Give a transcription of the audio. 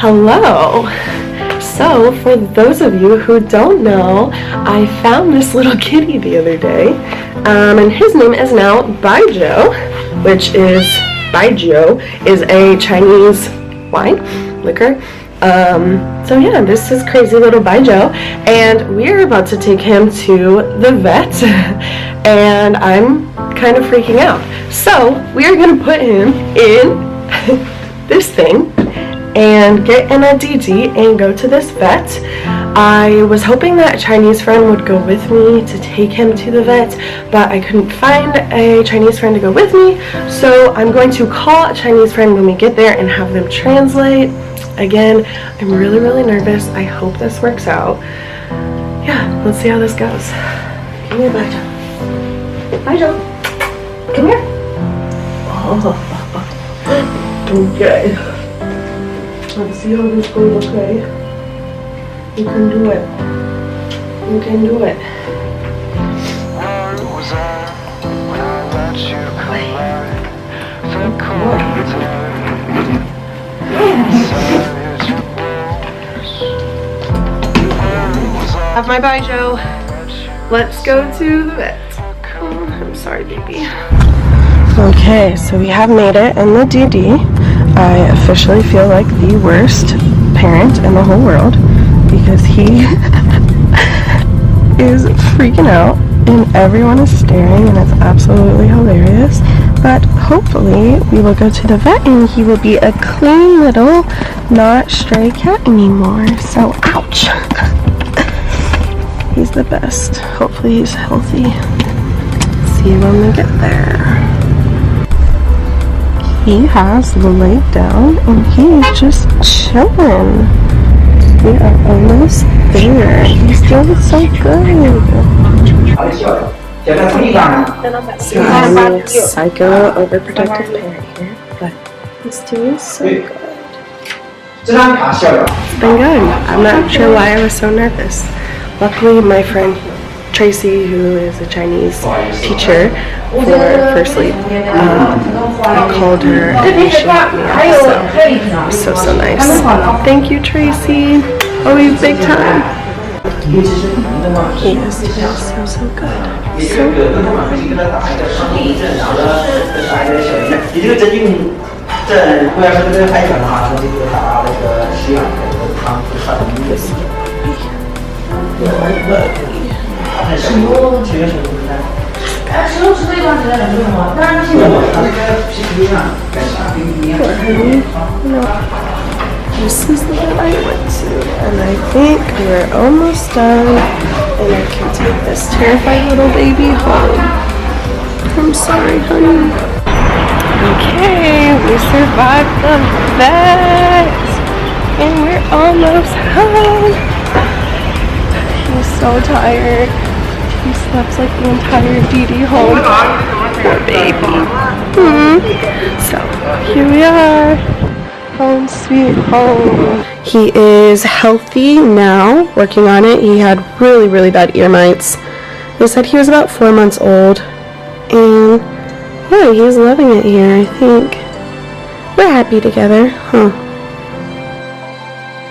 Hello! So, for those of you who don't know, I found this little kitty the other day, and his name is now Baijiu, which is, Baijiu is a Chinese wine, liquor. So yeah, this is crazy little Baijiu, and we're about to take him to the vet, and I'm kind of freaking out. So, we are going to put him in this thing and get in a DD and go to this vet. I was hoping that a Chinese friend would go with me to take him to the vet, but I couldn't find a Chinese friend to go with me, so I'm going to call a Chinese friend when we get there and have them translate. Again, I'm really nervous. I hope this works out. Yeah, let's see how this goes. Come here, Baijiu. Baijiu, come here. Oh, okay. Let's see how this goes, okay? You can do it. You can do it. Have my Baijiu. Let's go to the vet. Oh, I'm sorry, baby. Okay, so we have made it in the DD. I officially feel like the worst parent in the whole world because he is freaking out and everyone is staring and it's absolutely hilarious. But hopefully we will go to the vet and he will be a clean little not stray cat anymore. So ouch. He's the best. Hopefully he's healthy. See you when we get there. He has laid down and he's just chilling. We are almost there. He's doing so good. So I'm a psycho overprotective parent here, but he's doing so good. It's been good. I'm not sure why I was so nervous. Luckily, my friend Tracy, who is a Chinese teacher for First Sleep, I called her and she helped me out, so nice. Thank you, Tracy. Always big time. He is doing so good. So good. This is the one I went to, and I think we're almost done, and I can take this terrified little baby home. I'm sorry, honey. Okay, we survived the vet, and we're almost home. He's so tired. He slept like the entire DD home. Poor baby. So, here we are. Home sweet home. He is healthy now, working on it. He had really bad ear mites. They said he was about 4 months old. And yeah, he's loving it here, I think. We're happy together, huh?